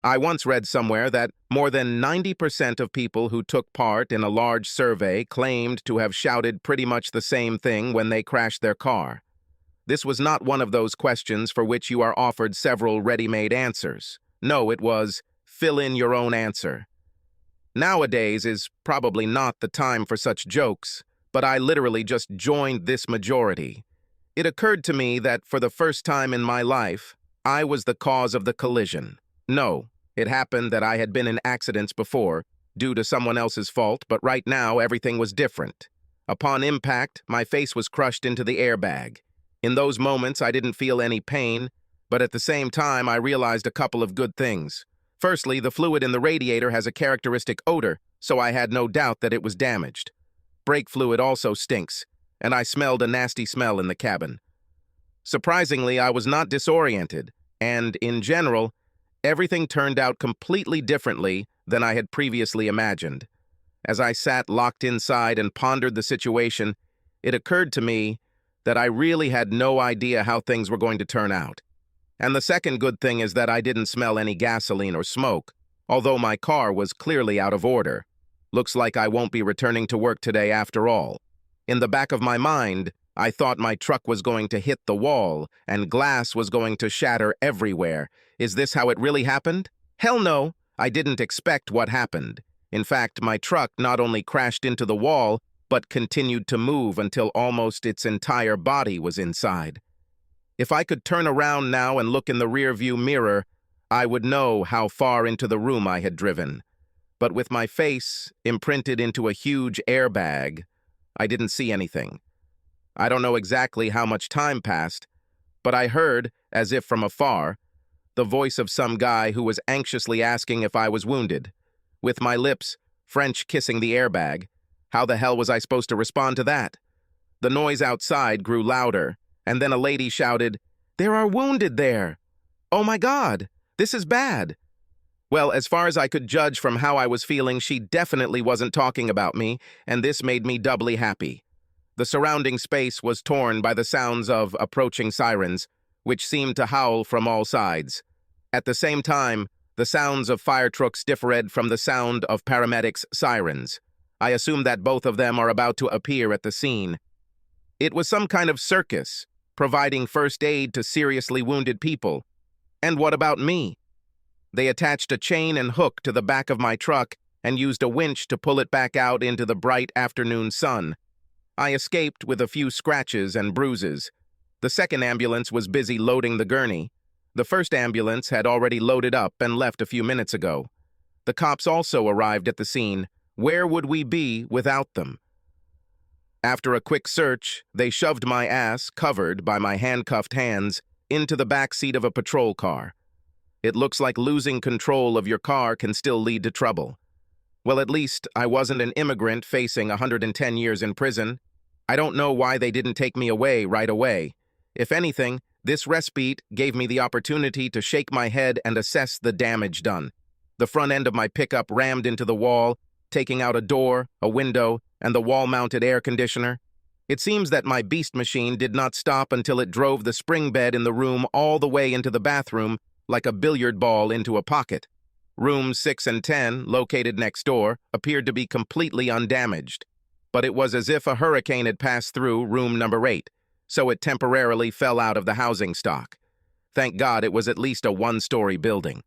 I once read somewhere that more than 90% of people who took part in a large survey claimed to have shouted pretty much the same thing when they crashed their car. This was not one of those questions for which you are offered several ready-made answers. No, it was, fill in your own answer. Nowadays is probably not the time for such jokes, but I literally just joined this majority. It occurred to me that for the first time in my life, I was the cause of the collision. No, it happened that I had been in accidents before, due to someone else's fault, but right now everything was different. Upon impact, my face was crushed into the airbag. In those moments, I didn't feel any pain, but at the same time, I realized a couple of good things. Firstly, the fluid in the radiator has a characteristic odor, so I had no doubt that it was damaged. Brake fluid also stinks, and I smelled a nasty smell in the cabin. Surprisingly, I was not disoriented, and, in general, everything turned out completely differently than I had previously imagined. As I sat locked inside and pondered the situation, it occurred to me that I really had no idea how things were going to turn out. And the second good thing is that I didn't smell any gasoline or smoke, although my car was clearly out of order. Looks like I won't be returning to work today after all. In the back of my mind, I thought my truck was going to hit the wall and glass was going to shatter everywhere. Is this how it really happened? Hell no, I didn't expect what happened. In fact, my truck not only crashed into the wall, but continued to move until almost its entire body was inside. If I could turn around now and look in the rearview mirror, I would know how far into the room I had driven. But with my face imprinted into a huge airbag, I didn't see anything. I don't know exactly how much time passed, but I heard, as if from afar, the voice of some guy who was anxiously asking if I was wounded. With my lips, French kissing the airbag, how the hell was I supposed to respond to that? The noise outside grew louder, and then a lady shouted, "There are wounded there! Oh my God, this is bad!" Well, as far as I could judge from how I was feeling, she definitely wasn't talking about me, and this made me doubly happy. The surrounding space was torn by the sounds of approaching sirens, which seemed to howl from all sides. At the same time, the sounds of fire trucks differed from the sound of paramedics' sirens. I assume that both of them are about to appear at the scene. It was some kind of circus, providing first aid to seriously wounded people. And what about me? They attached a chain and hook to the back of my truck and used a winch to pull it back out into the bright afternoon sun. I escaped with a few scratches and bruises. The second ambulance was busy loading the gurney. The first ambulance had already loaded up and left a few minutes ago. The cops also arrived at the scene. Where would we be without them? After a quick search, they shoved my ass, covered by my handcuffed hands, into the back seat of a patrol car. It looks like losing control of your car can still lead to trouble. Well, at least I wasn't an immigrant facing 110 years in prison. I don't know why they didn't take me away right away. If anything, this respite gave me the opportunity to shake my head and assess the damage done. The front end of my pickup rammed into the wall, taking out a door, a window, and the wall-mounted air conditioner. It seems that my beast machine did not stop until it drove the spring bed in the room all the way into the bathroom, like a billiard ball into a pocket. Rooms 6 and 10, located next door, appeared to be completely undamaged. But it was as if a hurricane had passed through room number 8, so it temporarily fell out of the housing stock. Thank God it was at least a one-story building.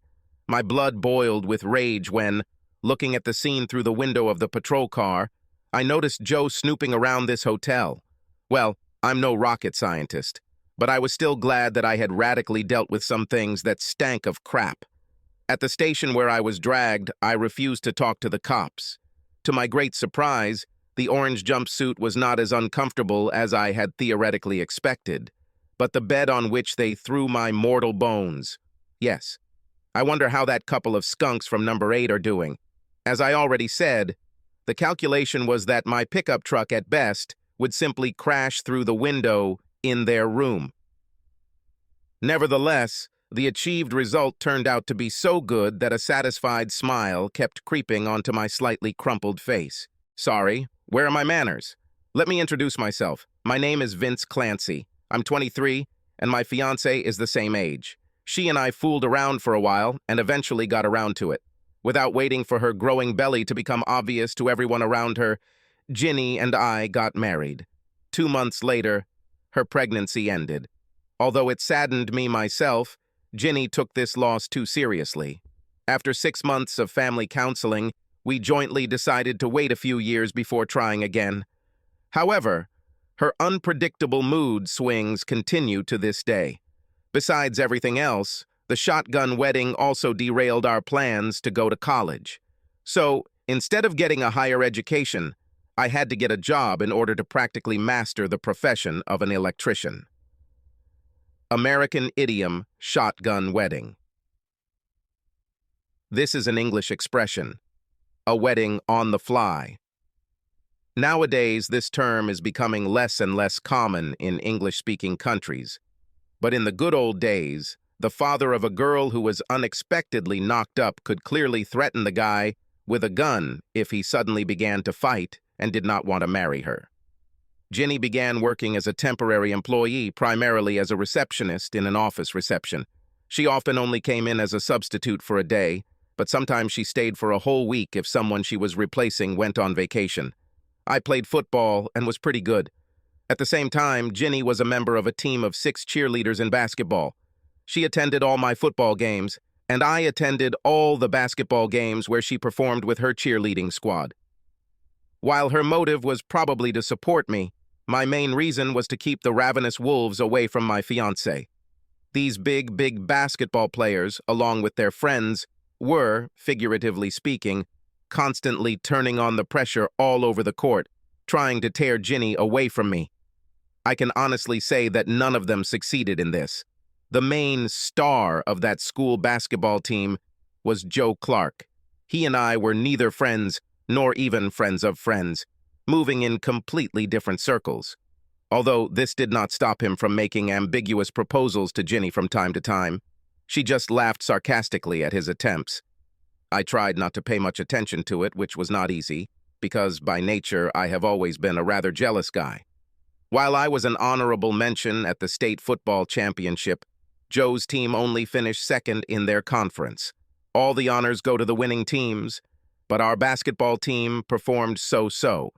My blood boiled with rage when, looking at the scene through the window of the patrol car, I noticed Joe snooping around this hotel. Well, I'm no rocket scientist, but I was still glad that I had radically dealt with some things that stank of crap. At the station where I was dragged, I refused to talk to the cops. To my great surprise, the orange jumpsuit was not as uncomfortable as I had theoretically expected, but the bed on which they threw my mortal bones. Yes, I wonder how that couple of skunks from number 8 are doing. As I already said, the calculation was that my pickup truck at best would simply crash through the window in their room. Nevertheless, the achieved result turned out to be so good that a satisfied smile kept creeping onto my slightly crumpled face. Sorry, where are my manners? Let me introduce myself. My name is Vince Clancy. I'm 23, and my fiancée is the same age. She and I fooled around for a while and eventually got around to it. Without waiting for her growing belly to become obvious to everyone around her, Ginny and I got married. 2 months later, her pregnancy ended. Although it saddened me myself, Ginny took this loss too seriously. After 6 months of family counseling, we jointly decided to wait a few years before trying again. However, her unpredictable mood swings continue to this day. Besides everything else, the shotgun wedding also derailed our plans to go to college. So, instead of getting a higher education, I had to get a job in order to practically master the profession of an electrician. American idiom, shotgun wedding. This is an English expression, a wedding on the fly. Nowadays, this term is becoming less and less common in English-speaking countries. But in the good old days, the father of a girl who was unexpectedly knocked up could clearly threaten the guy with a gun if he suddenly began to fight and did not want to marry her. Ginny began working as a temporary employee, primarily as a receptionist in an office reception. She often only came in as a substitute for a day, but sometimes she stayed for a whole week if someone she was replacing went on vacation. I played football and was pretty good. At the same time, Ginny was a member of a team of 6 cheerleaders in basketball. She attended all my football games, and I attended all the basketball games where she performed with her cheerleading squad. While her motive was probably to support me, my main reason was to keep the ravenous wolves away from my fiancé. These big basketball players, along with their friends, were, figuratively speaking, constantly turning on the pressure all over the court, trying to tear Ginny away from me. I can honestly say that none of them succeeded in this. The main star of that school basketball team was Joe Clark. He and I were neither friends nor even friends of friends, moving in completely different circles. Although this did not stop him from making ambiguous proposals to Ginny from time to time, she just laughed sarcastically at his attempts. I tried not to pay much attention to it, which was not easy, because by nature I have always been a rather jealous guy. While I was an honorable mention at the state football championship, Joe's team only finished second in their conference. All the honors go to the winning teams, but our basketball team performed so-so.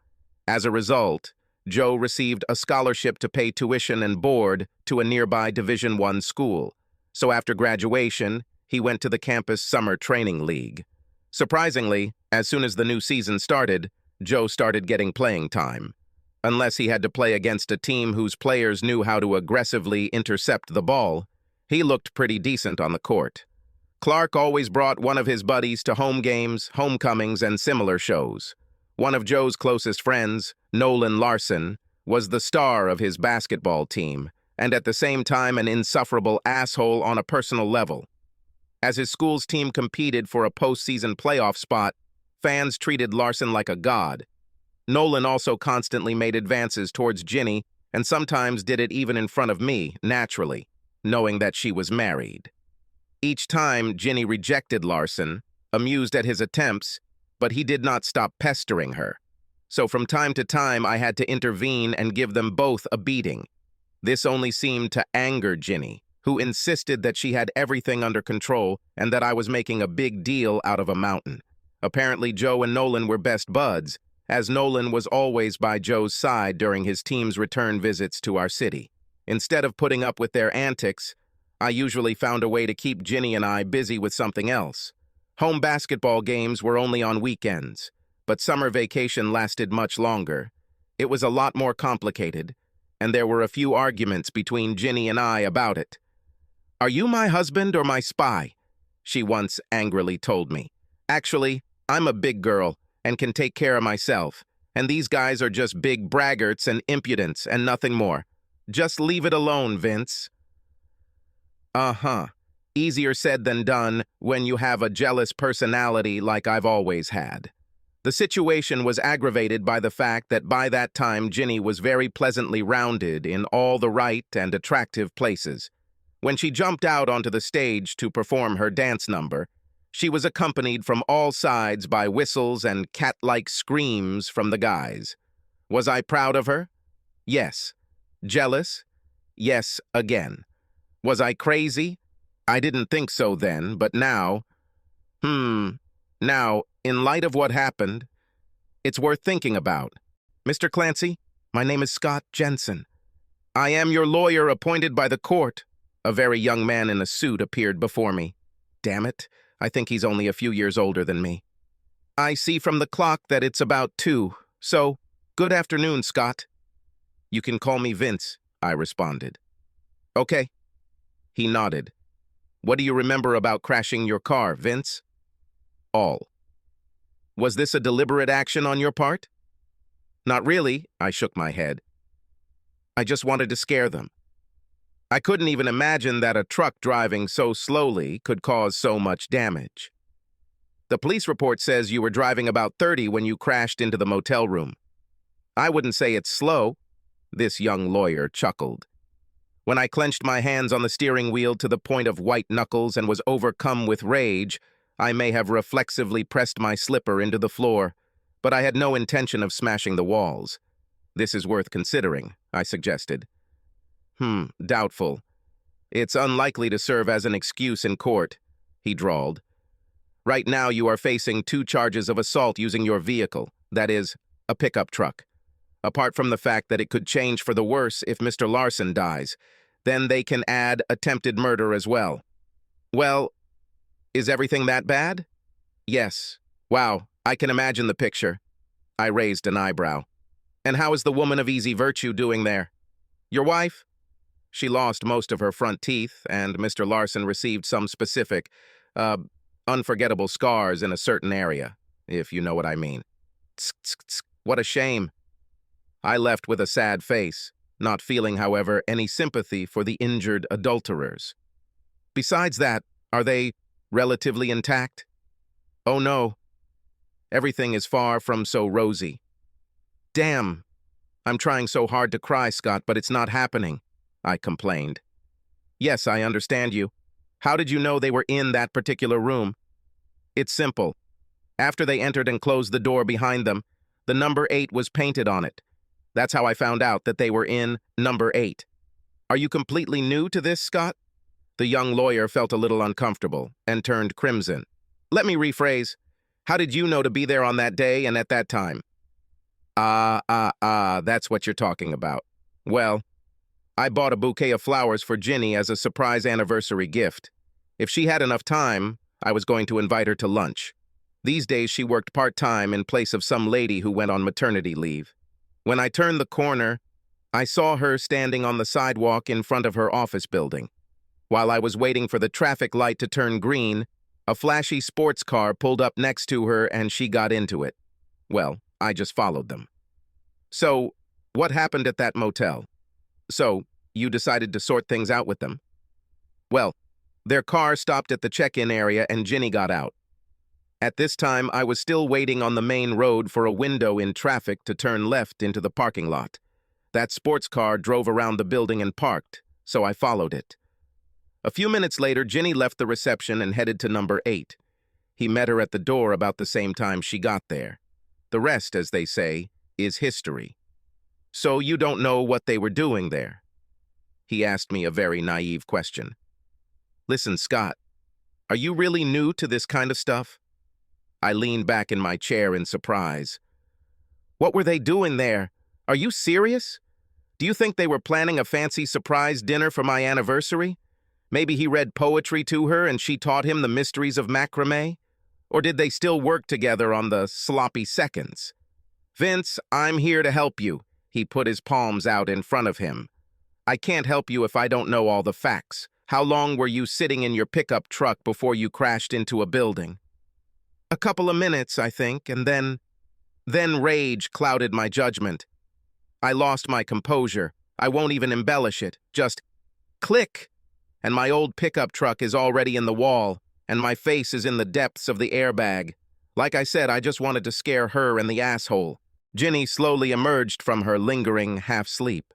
As a result, Joe received a scholarship to pay tuition and board to a nearby Division I school. So after graduation, he went to the campus summer training league. Surprisingly, as soon as the new season started, Joe started getting playing time. Unless he had to play against a team whose players knew how to aggressively intercept the ball, he looked pretty decent on the court. Clark always brought one of his buddies to home games, homecomings, and similar shows. One of Joe's closest friends, Nolan Larson, was the star of his basketball team, and at the same time an insufferable asshole on a personal level. As his school's team competed for a postseason playoff spot, fans treated Larson like a god. Nolan also constantly made advances towards Ginny, and sometimes did it even in front of me, naturally, knowing that she was married. Each time, Ginny rejected Larson, amused at his attempts, but he did not stop pestering her. So from time to time, I had to intervene and give them both a beating. This only seemed to anger Ginny, who insisted that she had everything under control and that I was making a big deal out of a mountain. Apparently, Joe and Nolan were best buds, as Nolan was always by Joe's side during his team's return visits to our city. Instead of putting up with their antics, I usually found a way to keep Ginny and I busy with something else. Home basketball games were only on weekends, but summer vacation lasted much longer. It was a lot more complicated, and there were a few arguments between Ginny and I about it. "Are you my husband or my spy?" she once angrily told me. "Actually, I'm a big girl and can take care of myself, and these guys are just big braggarts and impudents and nothing more. Just leave it alone, Vince." Easier said than done when you have a jealous personality like I've always had. The situation was aggravated by the fact that by that time Ginny was very pleasantly rounded in all the right and attractive places. When she jumped out onto the stage to perform her dance number, she was accompanied from all sides by whistles and cat-like screams from the guys. Was I proud of her? Yes. Jealous? Yes, again. Was I crazy? I didn't think so then, but now, now, in light of what happened, it's worth thinking about. Mr. Clancy, my name is Scott Jensen. I am your lawyer appointed by the court. A very young man in a suit appeared before me. Damn it, I think he's only a few years older than me. I see from the clock that it's about 2, so good afternoon, Scott. You can call me Vince, I responded. Okay. He nodded. What do you remember about crashing your car, Vince? All. Was this a deliberate action on your part? Not really, I shook my head. I just wanted to scare them. I couldn't even imagine that a truck driving so slowly could cause so much damage. The police report says you were driving about 30 when you crashed into the motel room. I wouldn't say it's slow, this young lawyer chuckled. When I clenched my hands on the steering wheel to the point of white knuckles and was overcome with rage, I may have reflexively pressed my slipper into the floor, but I had no intention of smashing the walls. This is worth considering, I suggested. Doubtful. It's unlikely to serve as an excuse in court, he drawled. Right now you are facing 2 charges of assault using your vehicle, that is, a pickup truck. Apart from the fact that it could change for the worse if Mr. Larson dies, then they can add attempted murder as well. Well, is everything that bad? Yes. Wow, I can imagine the picture. I raised an eyebrow. And how is the woman of easy virtue doing there? Your wife? She lost most of her front teeth, and Mr. Larson received some specific, unforgettable scars in a certain area, if you know what I mean. Tsk, tsk, tsk. What a shame. I left with a sad face, not feeling, however, any sympathy for the injured adulterers. Besides that, are they relatively intact? Oh no. Everything is far from so rosy. Damn. I'm trying so hard to cry, Scott, but it's not happening, I complained. Yes, I understand you. How did you know they were in that particular room? It's simple. After they entered and closed the door behind them, the number 8 was painted on it. That's how I found out that they were in number 8. Are you completely new to this, Scott? The young lawyer felt a little uncomfortable and turned crimson. Let me rephrase. How did you know to be there on that day and at that time? That's what you're talking about. Well, I bought a bouquet of flowers for Ginny as a surprise anniversary gift. If she had enough time, I was going to invite her to lunch. These days she worked part-time in place of some lady who went on maternity leave. When I turned the corner, I saw her standing on the sidewalk in front of her office building. While I was waiting for the traffic light to turn green, a flashy sports car pulled up next to her and she got into it. Well, I just followed them. So, what happened at that motel? So, you decided to sort things out with them? Well, their car stopped at the check-in area and Ginny got out. At this time, I was still waiting on the main road for a window in traffic to turn left into the parking lot. That sports car drove around the building and parked, so I followed it. A few minutes later, Ginny left the reception and headed to number 8. He met her at the door about the same time she got there. The rest, as they say, is history. So you don't know what they were doing there? He asked me a very naive question. Listen, Scott, are you really new to this kind of stuff? I leaned back in my chair in surprise. What were they doing there? Are you serious? Do you think they were planning a fancy surprise dinner for my anniversary? Maybe he read poetry to her and she taught him the mysteries of macrame? Or did they still work together on the sloppy seconds? Vince, I'm here to help you. He put his palms out in front of him. I can't help you if I don't know all the facts. How long were you sitting in your pickup truck before you crashed into a building? A couple of minutes, I think, and then rage clouded my judgment. I lost my composure. I won't even embellish it. Just click, and my old pickup truck is already in the wall, and my face is in the depths of the airbag. Like I said, I just wanted to scare her and the asshole. Ginny slowly emerged from her lingering half-sleep.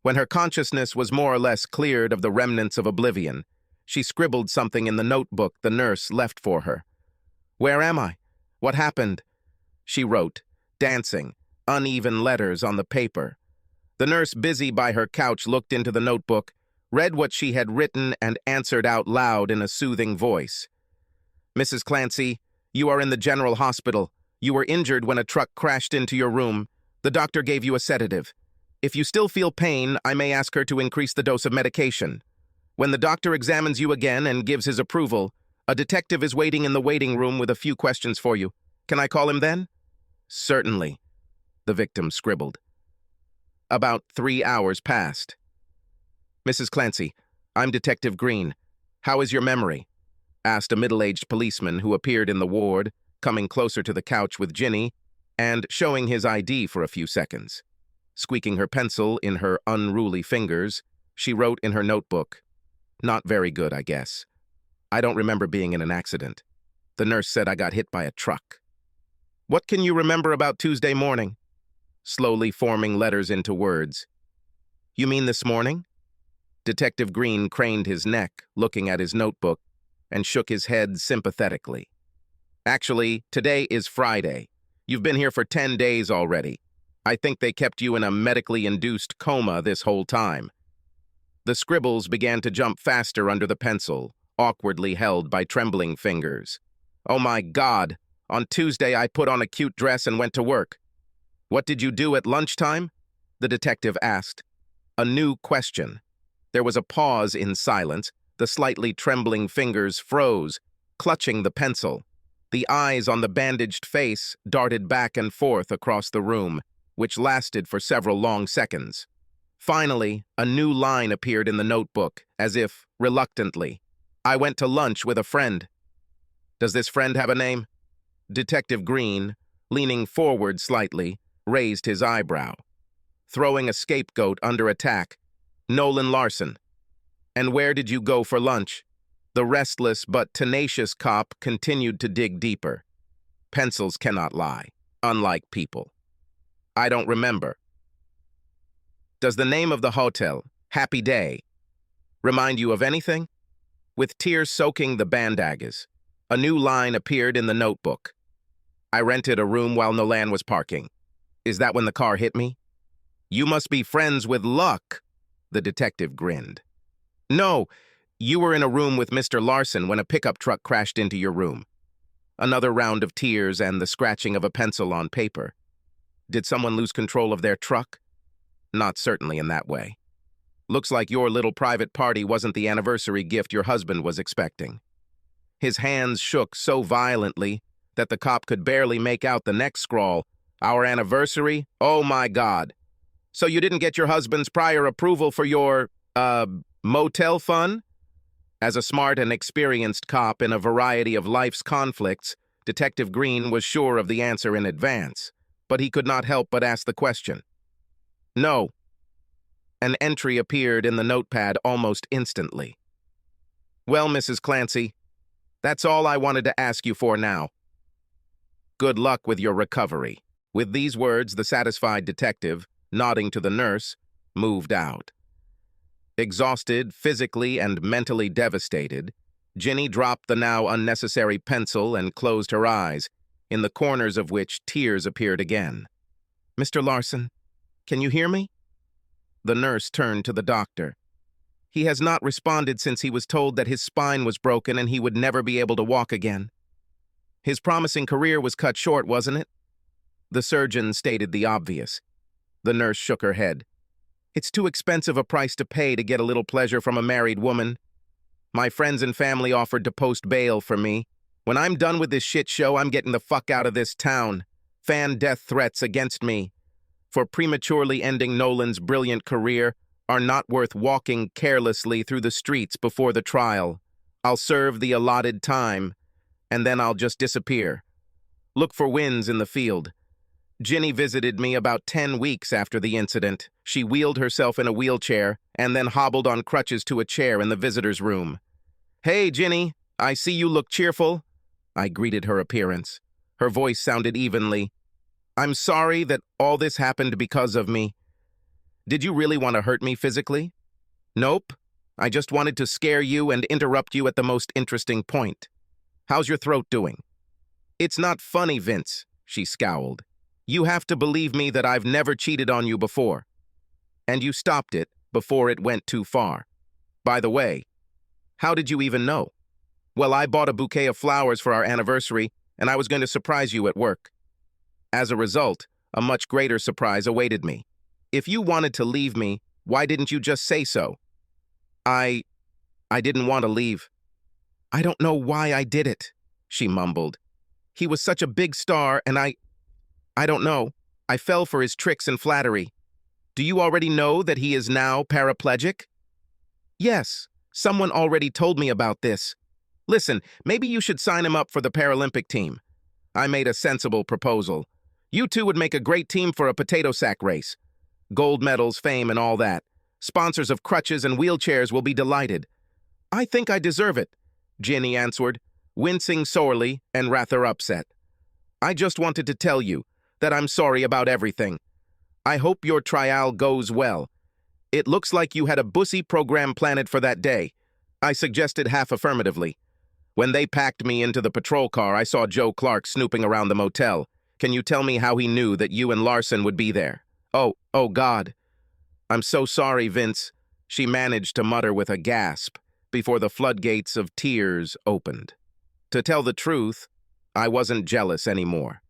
When her consciousness was more or less cleared of the remnants of oblivion, she scribbled something in the notebook the nurse left for her. Where am I? What happened? She wrote, dancing, uneven letters on the paper. The nurse busy by her couch looked into the notebook, read what she had written, and answered out loud in a soothing voice. "Mrs. Clancy, you are in the general hospital. You were injured when a truck crashed into your room. The doctor gave you a sedative. If you still feel pain, I may ask her to increase the dose of medication. When the doctor examines you again and gives his approval, a detective is waiting in the waiting room with a few questions for you. Can I call him then?" "Certainly," the victim scribbled. About 3 hours passed. "Mrs. Clancy, I'm Detective Green. How is your memory?" asked a middle-aged policeman who appeared in the ward, coming closer to the couch with Ginny and showing his ID for a few seconds. Squeaking her pencil in her unruly fingers, she wrote in her notebook, "Not very good, I guess. I don't remember being in an accident. The nurse said I got hit by a truck." "What can you remember about Tuesday morning?" Slowly forming letters into words. "You mean this morning?" Detective Green craned his neck, looking at his notebook, and shook his head sympathetically. "Actually, today is Friday. You've been here for 10 days already. I think they kept you in a medically induced coma this whole time." The scribbles began to jump faster under the pencil, awkwardly held by trembling fingers. "Oh my God! On Tuesday I put on a cute dress and went to work." "What did you do at lunchtime?" the detective asked. A new question. There was a pause in silence. The slightly trembling fingers froze, clutching the pencil. The eyes on the bandaged face darted back and forth across the room, which lasted for several long seconds. Finally, a new line appeared in the notebook, as if reluctantly. "I went to lunch with a friend." "Does this friend have a name?" Detective Green, leaning forward slightly, raised his eyebrow. Throwing a scapegoat under attack. "Nolan Larson." "And where did you go for lunch?" The restless but tenacious cop continued to dig deeper. Pencils cannot lie, unlike people. "I don't remember." "Does the name of the hotel, Happy Day, remind you of anything?" With tears soaking the bandages, a new line appeared in the notebook. "I rented a room while Nolan was parking. Is that when the car hit me?" "You must be friends with Luck," the detective grinned. "No, you were in a room with Mr. Larson when a pickup truck crashed into your room." Another round of tears and the scratching of a pencil on paper. "Did someone lose control of their truck?" "Not certainly in that way. Looks like your little private party wasn't the anniversary gift your husband was expecting." His hands shook so violently that the cop could barely make out the next scrawl. "Our anniversary? Oh my God. So you didn't get your husband's prior approval for your, motel fun?" As a smart and experienced cop in a variety of life's conflicts, Detective Green was sure of the answer in advance, but he could not help but ask the question. "No." An entry appeared in the notepad almost instantly. "Well, Mrs. Clancy, that's all I wanted to ask you for now. Good luck with your recovery." With these words, the satisfied detective, nodding to the nurse, moved out. Exhausted, physically and mentally devastated, Ginny dropped the now unnecessary pencil and closed her eyes, in the corners of which tears appeared again. "Mr. Larson, can you hear me?" The nurse turned to the doctor. "He has not responded since he was told that his spine was broken and he would never be able to walk again. His promising career was cut short, wasn't it?" The surgeon stated the obvious. The nurse shook her head. "It's too expensive a price to pay to get a little pleasure from a married woman. My friends and family offered to post bail for me. When I'm done with this shit show, I'm getting the fuck out of this town. Fan death threats against me for prematurely ending Nolan's brilliant career are not worth walking carelessly through the streets before the trial. I'll serve the allotted time, and then I'll just disappear. Look for wins in the field." Ginny visited me about 10 weeks after the incident. She wheeled herself in a wheelchair and then hobbled on crutches to a chair in the visitor's room. "Hey, Ginny, I see you look cheerful." I greeted her appearance. Her voice sounded evenly. "I'm sorry that all this happened because of me. Did you really want to hurt me physically?" "Nope. I just wanted to scare you and interrupt you at the most interesting point. How's your throat doing?" "It's not funny, Vince," she scowled. "You have to believe me that I've never cheated on you before. And you stopped it before it went too far." By the way, how did you even know? Well, I bought a bouquet of flowers for our anniversary, and I was going to surprise you at work. As a result, a much greater surprise awaited me. If you wanted to leave me, why didn't you just say so? I didn't want to leave. I don't know why I did it, she mumbled. He was such a big star, and I don't know. I fell for his tricks and flattery. Do you already know that he is now paraplegic? Yes, someone already told me about this. Listen, maybe you should sign him up for the Paralympic team. I made a sensible proposal. You two would make a great team for a potato sack race. Gold medals, fame, and all that. Sponsors of crutches and wheelchairs will be delighted. I think I deserve it, Ginny answered, wincing sorely and rather upset. I just wanted to tell you that I'm sorry about everything. I hope your trial goes well. It looks like you had a bussy program planned for that day. I suggested half affirmatively. When they packed me into the patrol car, I saw Joe Clark snooping around the motel. Can you tell me how he knew that you and Larson would be there? Oh God. I'm so sorry, Vince, she managed to mutter with a gasp before the floodgates of tears opened. To tell the truth, I wasn't jealous anymore.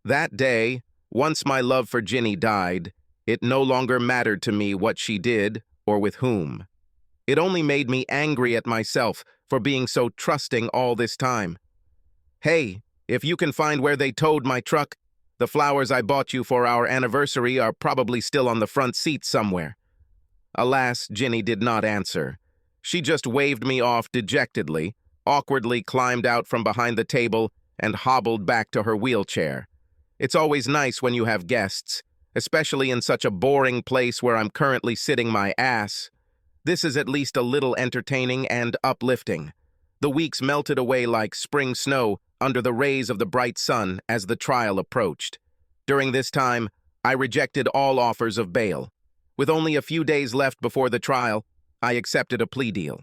That day, once my love for Ginny died, it no longer mattered to me what she did or with whom. It only made me angry at myself for being so trusting all this time. Hey, if you can find where they towed my truck, the flowers I bought you for our anniversary are probably still on the front seat somewhere. Alas, Ginny did not answer. She just waved me off dejectedly, awkwardly climbed out from behind the table, and hobbled back to her wheelchair. It's always nice when you have guests, especially in such a boring place where I'm currently sitting my ass. This is at least a little entertaining and uplifting. The weeks melted away like spring snow under the rays of the bright sun as the trial approached. During this time, I rejected all offers of bail. With only a few days left before the trial, I accepted a plea deal.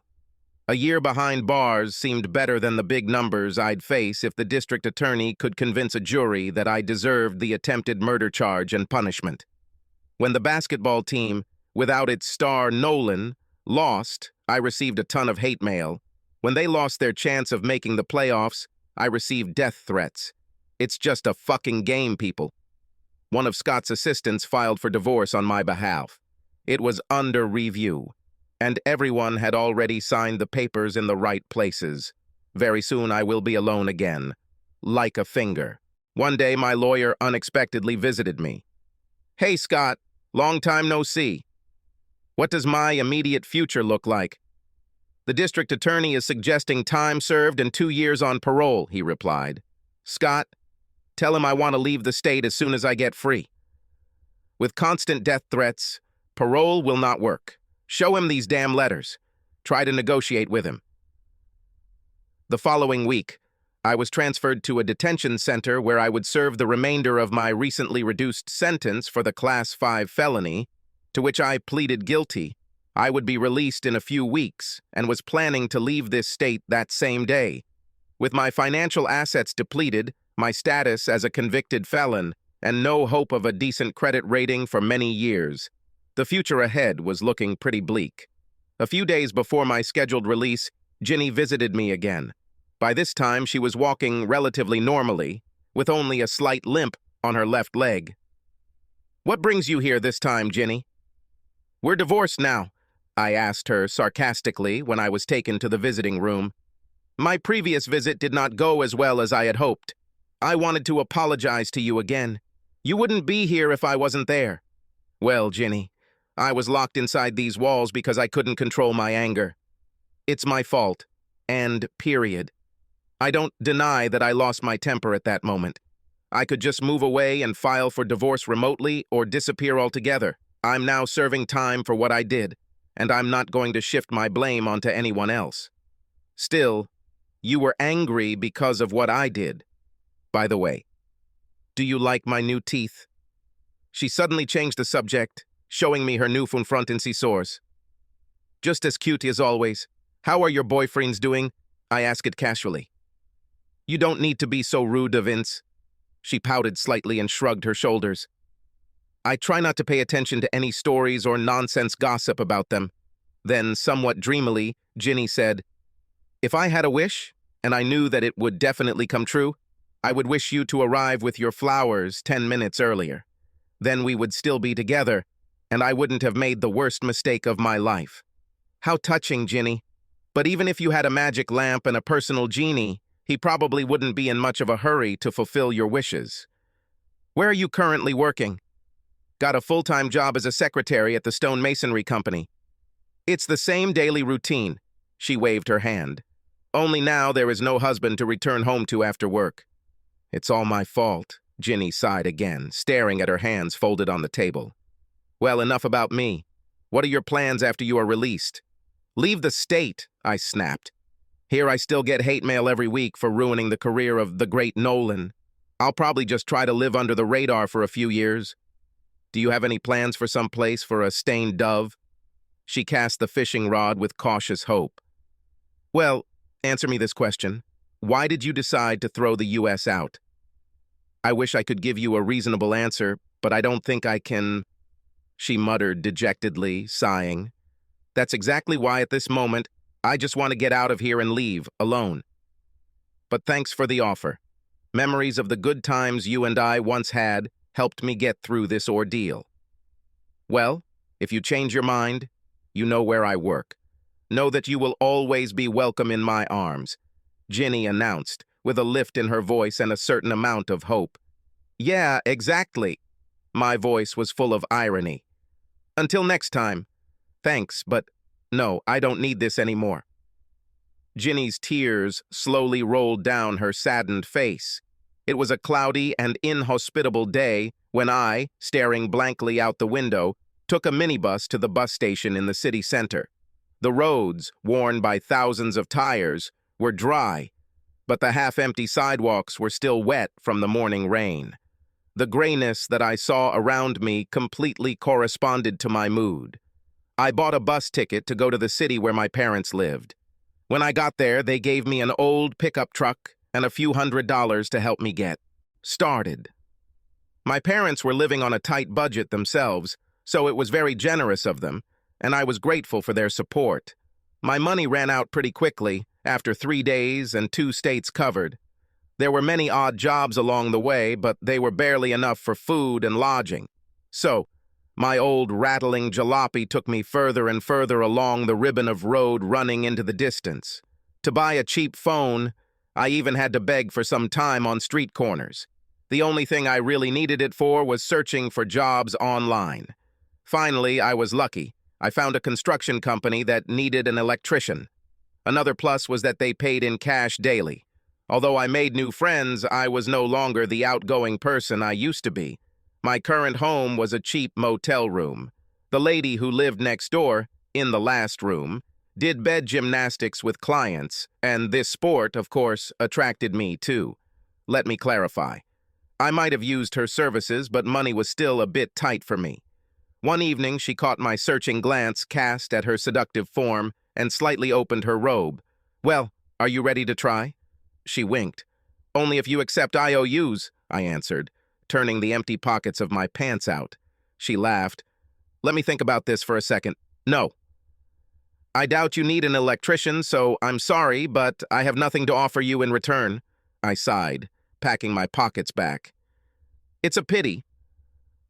A year behind bars seemed better than the big numbers I'd face if the district attorney could convince a jury that I deserved the attempted murder charge and punishment. When the basketball team, without its star Nolan, lost, I received a ton of hate mail. When they lost their chance of making the playoffs, I received death threats. It's just a fucking game, people. One of Scott's assistants filed for divorce on my behalf. It was under review, and everyone had already signed the papers in the right places. Very soon I will be alone again, like a finger. One day my lawyer unexpectedly visited me. Hey, Scott, long time no see. What does my immediate future look like? The district attorney is suggesting time served and 2 years on parole, he replied. Scott, tell him I want to leave the state as soon as I get free. With constant death threats, parole will not work. Show him these damn letters. Try to negotiate with him. The following week, I was transferred to a detention center where I would serve the remainder of my recently reduced sentence for the Class 5 felony, to which I pleaded guilty. I would be released in a few weeks and was planning to leave this state that same day. With my financial assets depleted, my status as a convicted felon, and no hope of a decent credit rating for many years, the future ahead was looking pretty bleak. A few days before my scheduled release, Ginny visited me again. By this time, she was walking relatively normally, with only a slight limp on her left leg. What brings you here this time, Ginny? We're divorced now, I asked her sarcastically when I was taken to the visiting room. My previous visit did not go as well as I had hoped. I wanted to apologize to you again. You wouldn't be here if I wasn't there. Well, Ginny, I was locked inside these walls because I couldn't control my anger. It's my fault. And period. I don't deny that I lost my temper at that moment. I could just move away and file for divorce remotely or disappear altogether. I'm now serving time for what I did, and I'm not going to shift my blame onto anyone else. Still, you were angry because of what I did. By the way, do you like my new teeth? She suddenly changed the subject, showing me her newfound front and scissors. Just as cute as always. How are your boyfriends doing? I asked it casually. You don't need to be so rude, Vince. She pouted slightly and shrugged her shoulders. I try not to pay attention to any stories or nonsense gossip about them. Then, somewhat dreamily, Ginny said, "If I had a wish, and I knew that it would definitely come true, I would wish you to arrive with your flowers 10 minutes earlier. Then we would still be together, and I wouldn't have made the worst mistake of my life." How touching, Ginny. But even if you had a magic lamp and a personal genie, he probably wouldn't be in much of a hurry to fulfill your wishes. Where are you currently working? Got a full-time job as a secretary at the stonemasonry company. It's the same daily routine. She waved her hand. Only now there is no husband to return home to after work. It's all my fault, Ginny sighed again, staring at her hands folded on the table. Well, enough about me. What are your plans after you are released? Leave the state, I snapped. Here I still get hate mail every week for ruining the career of the great Nolan. I'll probably just try to live under the radar for a few years. Do you have any plans for some place for a stained dove? She cast the fishing rod with cautious hope. Well, answer me this question. Why did you decide to throw the U.S. out? I wish I could give you a reasonable answer, but I don't think I can, she muttered dejectedly, sighing. That's exactly why at this moment, I just want to get out of here and leave, alone. But thanks for the offer. Memories of the good times you and I once had helped me get through this ordeal. Well, if you change your mind, you know where I work. Know that you will always be welcome in my arms, Ginny announced, with a lift in her voice and a certain amount of hope. Yeah, exactly. My voice was full of irony. Until next time. Thanks, but no, I don't need this anymore. Ginny's tears slowly rolled down her saddened face. It was a cloudy and inhospitable day when I, staring blankly out the window, took a minibus to the bus station in the city center. The roads, worn by thousands of tires, were dry, but the half-empty sidewalks were still wet from the morning rain. The grayness that I saw around me completely corresponded to my mood. I bought a bus ticket to go to the city where my parents lived. When I got there, they gave me an old pickup truck and a few $100s to help me get started. My parents were living on a tight budget themselves, so it was very generous of them, and I was grateful for their support. My money ran out pretty quickly, after 3 days and 2 states covered. There were many odd jobs along the way, but they were barely enough for food and lodging. So, my old rattling jalopy took me further and further along the ribbon of road running into the distance. To buy a cheap phone, I even had to beg for some time on street corners. The only thing I really needed it for was searching for jobs online. Finally, I was lucky. I found a construction company that needed an electrician. Another plus was that they paid in cash daily. Although I made new friends, I was no longer the outgoing person I used to be. My current home was a cheap motel room. The lady who lived next door, in the last room, did bed gymnastics with clients, and this sport, of course, attracted me too. Let me clarify. I might have used her services, but money was still a bit tight for me. One evening, she caught my searching glance cast at her seductive form and slightly opened her robe. Well, are you ready to try? She winked. Only if you accept IOUs, I answered, turning the empty pockets of my pants out. She laughed. Let me think about this for a second. No. I doubt you need an electrician, so I'm sorry, but I have nothing to offer you in return. I sighed, packing my pockets back. It's a pity.